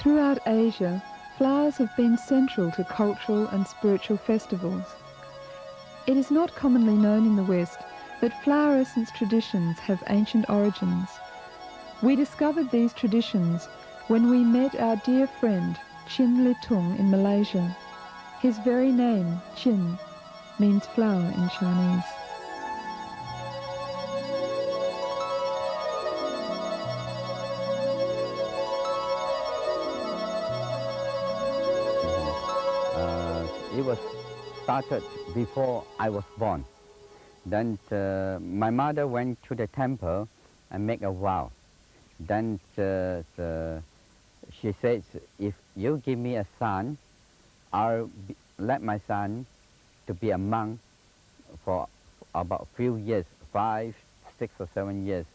Throughout Asia, flowers have been central to cultural and spiritual festivals. It is not commonly known in the West that flower essence traditions have ancient origins. We discovered these traditions when we met our dear friend Chin Litung in Malaysia. His very name, Chin, means flower in Chinese. It was started before I was born. Then my mother went to the temple and make a vow. Then she says, if you give me a son, I'll let my son to be a monk for about a few years, 5, 6 or 7 years.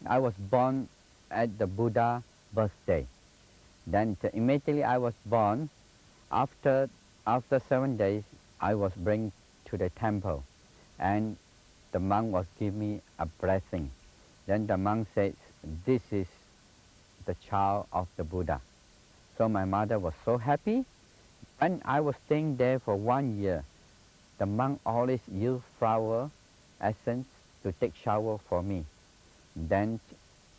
I was born at the Buddha birthday. Then immediately I was born, after 7 days, I was brought to the temple, and the monk was giving me a blessing. Then the monk said, this is the child of the Buddha. So my mother was so happy. When I was staying there for 1 year, the monk always used flower essence to take shower for me, then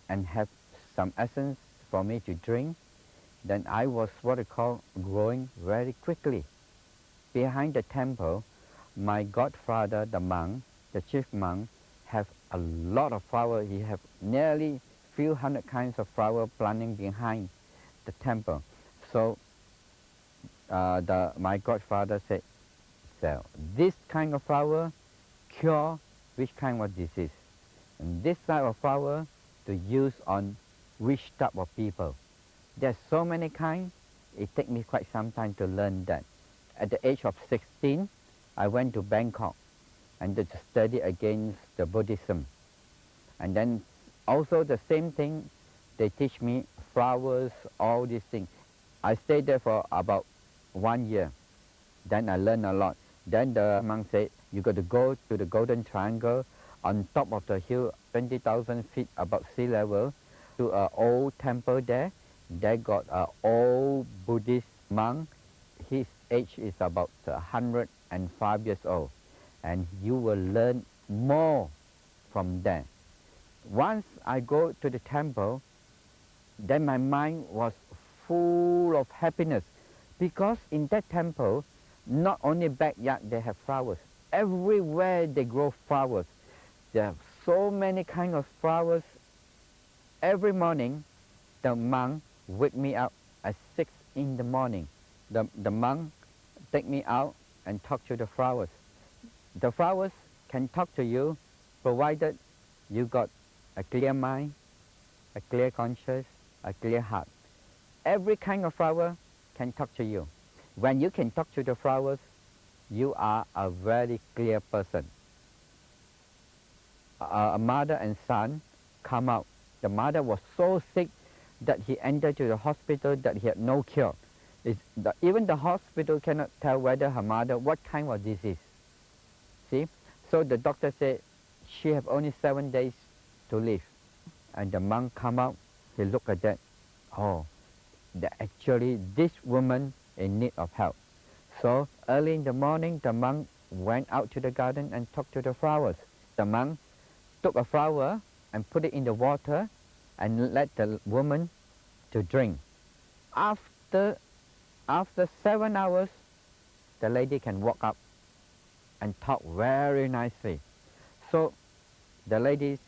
and have some essence for me to drink. Then I was what I call growing very quickly. Behind the temple, my godfather, the monk, the chief monk, have a lot of flowers. He have nearly few hundred kinds of flower planting behind the temple. So my godfather said, so this kind of flower cure which kind of disease, and this type of flower to use on which type of people. There's so many kinds. It took me quite some time to learn that. At the age of 16, I went to Bangkok and to study against the Buddhism. And then also the same thing, they teach me flowers, all these things. I stayed there for about 1 year. Then I learned a lot. Then the monk said, you got to go to the Golden Triangle on top of the hill, 20,000 feet above sea level, to an old temple there. They got an old Buddhist monk. His age is about 105 years old. And you will learn more from there. Once I go to the temple, then my mind was full of happiness, because in that temple, not only backyard they have flowers, everywhere they grow flowers. There are so many kinds of flowers. Every morning, the monk wake me up at 6 in the morning. The monk take me out and talk to the flowers. The flowers can talk to you, provided you got a clear mind, a clear conscience, a clear heart. Every kind of flower can talk to you. When you can talk to the flowers, you are a very clear person. A mother and son come out. The mother was so sick that he entered to the hospital that he had no cure. Even the hospital cannot tell whether her mother, what kind of disease. See? So the doctor said, she have only 7 days to live. And the monk come out, he looked at that. Oh, actually this woman in need of help. So early in the morning, the monk went out to the garden and talked to the flowers. The monk took a flower and put it in the water and let the woman to drink. After 7 hours, the lady can walk up and talk very nicely. So the lady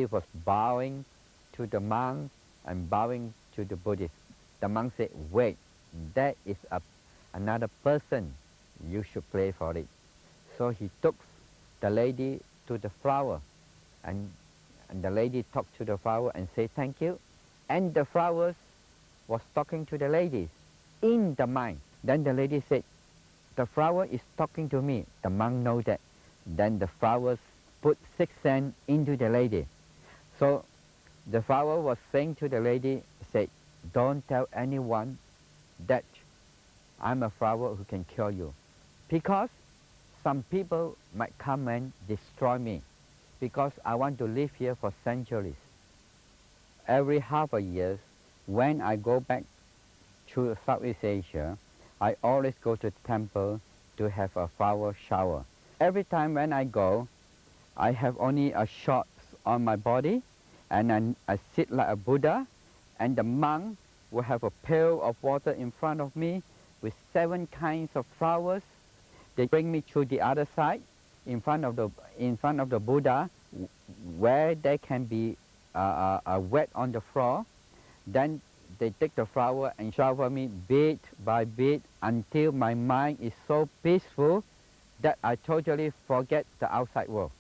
was bowing to the monk and bowing to the Buddhist. The monk said, wait, that is another person, you should pray for it. So he took the lady to the flower, and the lady talked to the flower and said thank you. And the flowers was talking to the lady in the mind. Then the lady said, the flower is talking to me. The monk knows that. Then the flowers put 6 cents into the lady. So the flower was saying to the lady, said, don't tell anyone that I'm a flower who can cure you, because some people might come and destroy me, because I want to live here for centuries. Every half a year, when I go back to Southeast Asia, I always go to the temple to have a flower shower. Every time when I go, I have only a shorts on my body, and then I sit like a Buddha, and the monk will have a pail of water in front of me with 7 kinds of flowers. They bring me to the other side, in front of the Buddha, where they can be wet on the floor. Then they take the flower and shower me bit by bit until my mind is so peaceful that I totally forget the outside world.